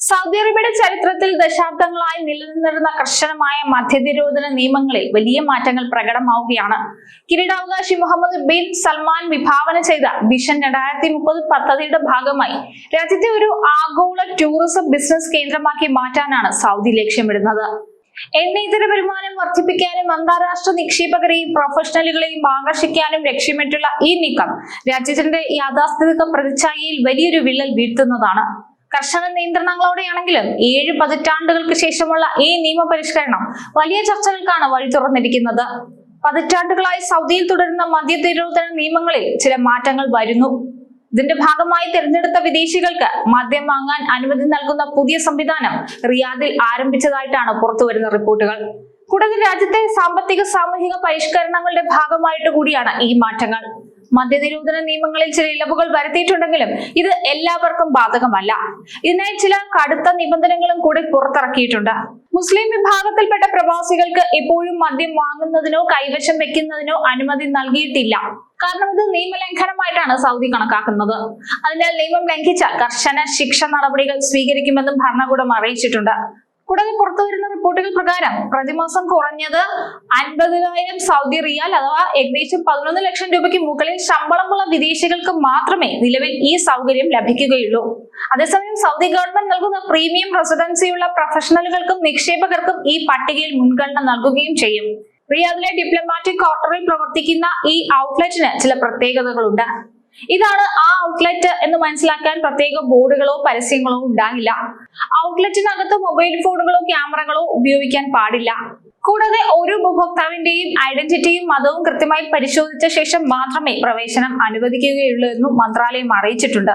Saudi അറേബ്യയുടെ ചരിത്രത്തിൽ ദശാബ്ദങ്ങളായി നിലനിന്നിരുന്ന കർശനമായ മദ്യനിരോധന നിയമങ്ങളിൽ വലിയ മാറ്റങ്ങൾ പ്രകടമാവുകയാണ്. കിരീടാവകാശി മുഹമ്മദ് ബിൻ സൽമാൻ വിഭാവന ചെയ്ത വിഷൻ 2030 പദ്ധതിയുടെ ഭാഗമായി രാജ്യത്തെ ഒരു ആഗോള ടൂറിസം ബിസിനസ് കേന്ദ്രമാക്കി മാറ്റാനാണ് സൗദി ലക്ഷ്യമിടുന്നത്. എണ്ണയിതര വരുമാനം വർദ്ധിപ്പിക്കാനും അന്താരാഷ്ട്ര നിക്ഷേപകരെയും പ്രൊഫഷണലുകളെയും ആകർഷിക്കാനും ലക്ഷ്യമിട്ടുള്ള ഈ നീക്കം രാജ്യത്തിന്റെ യാഥാസ്ഥിതിക പ്രതിച്ഛായയിൽ വലിയൊരു വിള്ളൽ വീഴ്ത്തുന്നതാണ്. കർശന നിയന്ത്രണങ്ങളോടെയാണെങ്കിലും 7 പതിറ്റാണ്ടുകൾക്ക് ശേഷമുള്ള ഈ നിയമപരിഷ്കരണം വലിയ ചർച്ചകൾക്കാണ് വഴി തുറന്നിരിക്കുന്നത്. പതിറ്റാണ്ടുകളായി സൗദിയിൽ തുടരുന്ന മദ്യനിരോധന നിയമങ്ങളിൽ ചില മാറ്റങ്ങൾ വരുന്നു. ഇതിന്റെ ഭാഗമായി തിരഞ്ഞെടുത്ത വിദേശികൾക്ക് മദ്യം വാങ്ങാൻ അനുമതി നൽകുന്ന പുതിയ സംവിധാനം റിയാദിൽ ആരംഭിച്ചതായിട്ടാണ് പുറത്തുവരുന്ന റിപ്പോർട്ടുകൾ. കൂടാതെ രാജ്യത്തെ സാമ്പത്തിക സാമൂഹിക പരിഷ്കരണങ്ങളുടെ ഭാഗമായിട്ട് കൂടിയാണ് ഈ മാറ്റങ്ങൾ. മദ്യനിരോധന നിയമങ്ങളിൽ ചില ഇളവുകൾ വരുത്തിയിട്ടുണ്ടെങ്കിലും ഇത് എല്ലാവർക്കും ബാധകമല്ല. ഇതിനായി ചില കടുത്ത നിബന്ധനകളും കൂടി പുറത്തിറക്കിയിട്ടുണ്ട്. മുസ്ലിം വിഭാഗത്തിൽപ്പെട്ട പ്രവാസികൾക്ക് ഇപ്പോഴും മദ്യം വാങ്ങുന്നതിനോ കൈവശം വെക്കുന്നതിനോ അനുമതി നൽകിയിട്ടില്ല. കാരണം ഇത് നിയമലംഘനമായിട്ടാണ് സൗദി കണക്കാക്കുന്നത്. അതിനാൽ നിയമം ലംഘിച്ചാൽ കർശന ശിക്ഷ നടപടികൾ സ്വീകരിക്കുമെന്നും ഭരണകൂടം അറിയിച്ചിട്ടുണ്ട്. കൂടാതെ പുറത്തുവരുന്ന റിപ്പോർട്ടുകൾ പ്രകാരം പ്രതിമാസം കുറഞ്ഞത് 50,000 സൗദി റിയാൽ അഥവാ ഏകദേശം 11 ലക്ഷം രൂപയ്ക്ക് മുകളിൽ ശമ്പളമുള്ള വിദേശികൾക്ക് മാത്രമേ നിലവിൽ ഈ സൗകര്യം ലഭിക്കുകയുള്ളൂ. അതേസമയം സൗദി ഗവൺമെന്റ് നൽകുന്ന പ്രീമിയം റെസിഡൻസിയുള്ള പ്രൊഫഷണലുകൾക്കും നിക്ഷേപകർക്കും ഈ പട്ടികയിൽ മുൻഗണന നൽകുകയും ചെയ്യും. റിയാദിലെ ഡിപ്ലോമാറ്റിക് ക്വാർട്ടറിൽ പ്രവർത്തിക്കുന്ന ഈ ഔട്ട്ലെറ്റിന് ചില പ്രത്യേകതകളുണ്ട്. ഇതാണ് ആ ഔട്ട്ലെറ്റ് എന്ന് മനസ്സിലാക്കാൻ പ്രത്യേക ബോർഡുകളോ പരസ്യങ്ങളോ ഉണ്ടാകില്ല. ഔട്ട്ലെറ്റിനകത്ത് മൊബൈൽ ഫോണുകളോ ക്യാമറകളോ ഉപയോഗിക്കാൻ പാടില്ല. കൂടാതെ ഓരോ ഉപഭോക്താവിന്റെയും ഐഡന്റിറ്റിയും മതവും കൃത്യമായി പരിശോധിച്ച ശേഷം മാത്രമേ പ്രവേശനം അനുവദിക്കുകയുള്ളൂ എന്നും മന്ത്രാലയം അറിയിച്ചിട്ടുണ്ട്.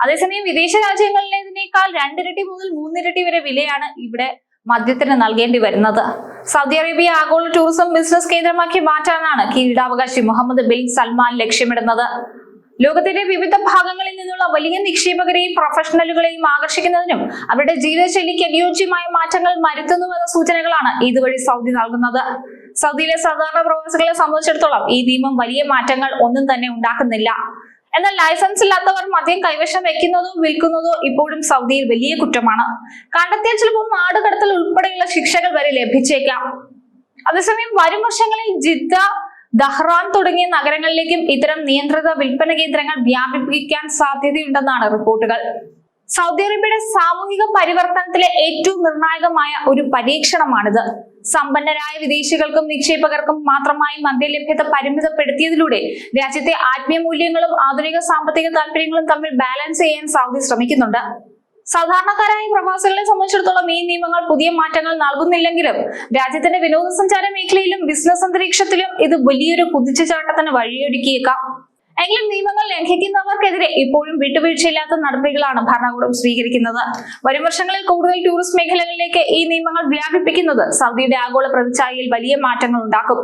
അതേസമയം വിദേശ രാജ്യങ്ങളിലേതിനേക്കാൾ 2 ഇരട്ടി മുതൽ 3 ഇരട്ടി വരെ വിലയാണ് ഇവിടെ മദ്യത്തിന് നൽകേണ്ടി വരുന്നത്. സൗദി അറേബ്യ ആഗോള ടൂറിസം ബിസിനസ് കേന്ദ്രമാക്കി മാറ്റാനാണ് കിരീടാവകാശി മുഹമ്മദ് ബിൻ സൽമാൻ ലക്ഷ്യമിടുന്നത്. ലോകത്തിന്റെ വിവിധ ഭാഗങ്ങളിൽ നിന്നുള്ള വലിയ നിക്ഷേപകരെയും പ്രൊഫഷണലുകളെയും ആകർഷിക്കുന്നതിനും അവരുടെ ജീവിതശൈലിക്ക് അനുയോജ്യമായ മാറ്റങ്ങൾ വരുത്തുന്നുവെന്ന സൂചനകളാണ് ഇതുവഴി സൗദി നൽകുന്നത്. സൗദിയിലെ സാധാരണ പ്രവാസികളെ സംബന്ധിച്ചിടത്തോളം ഈ നിയമം വലിയ മാറ്റങ്ങൾ ഒന്നും തന്നെ ഉണ്ടാക്കുന്നില്ല. എന്നാൽ ലൈസൻസ് ഇല്ലാത്തവർ മദ്യം കൈവശം വെക്കുന്നതോ വിൽക്കുന്നതോ ഇപ്പോഴും സൗദിയിൽ വലിയ കുറ്റമാണ്. കണ്ടെത്തിയാൽ ചിലപ്പോൾ നാടുകടത്തൽ ഉൾപ്പെടെയുള്ള ശിക്ഷകൾ വരെ ലഭിച്ചേക്കാം. അതേസമയം വരും വർഷങ്ങളിൽ ജിദ്ദ, ദഹ്റാൻ തുടങ്ങിയ നഗരങ്ങളിലേക്കും ഇത്തരം നിയന്ത്രിത വിൽപ്പന കേന്ദ്രങ്ങൾ വ്യാപിപ്പിക്കാൻ സാധ്യതയുണ്ടെന്നാണ് റിപ്പോർട്ടുകൾ. സൗദി അറേബ്യയുടെ സാമൂഹിക പരിവർത്തനത്തിലെ ഏറ്റവും നിർണായകമായ ഒരു പരീക്ഷണമാണിത്. സമ്പന്നരായ വിദേശികൾക്കും നിക്ഷേപകർക്കും മാത്രമായി മദ്യലഭ്യത പരിമിതപ്പെടുത്തിയതിലൂടെ രാജ്യത്തെ ആത്മീയ മൂല്യങ്ങളും ആധുനിക സാമ്പത്തിക താല്പര്യങ്ങളും തമ്മിൽ ബാലൻസ് ചെയ്യാൻ സൗദി ശ്രമിക്കുന്നുണ്ട്. സാധാരണക്കാരായ പ്രവാസികളെ സംബന്ധിച്ചിടത്തോളം ഈ നിയമങ്ങൾ പുതിയ മാറ്റങ്ങൾ നൽകുന്നില്ലെങ്കിലും രാജ്യത്തിന്റെ വിനോദസഞ്ചാര മേഖലയിലും ബിസിനസ് അന്തരീക്ഷത്തിലും ഇത് വലിയൊരു കുതിച്ചുചാട്ടത്തിന് വഴിയൊരുക്കിയേക്കാം. എങ്കിലും നിയമങ്ങൾ ലംഘിക്കുന്നവർക്കെതിരെ ഇപ്പോഴും വിട്ടുവീഴ്ചയില്ലാത്ത നടപടികളാണ് ഭരണകൂടം സ്വീകരിക്കുന്നത്. വരും വർഷങ്ങളിൽ കൂടുതൽ ടൂറിസ്റ്റ് മേഖലകളിലേക്ക് ഈ നിയമങ്ങൾ വ്യാപിപ്പിക്കുന്നത് സൗദിയുടെ ആഗോള പ്രതിച്ഛായയിൽ വലിയ മാറ്റങ്ങൾ ഉണ്ടാക്കും.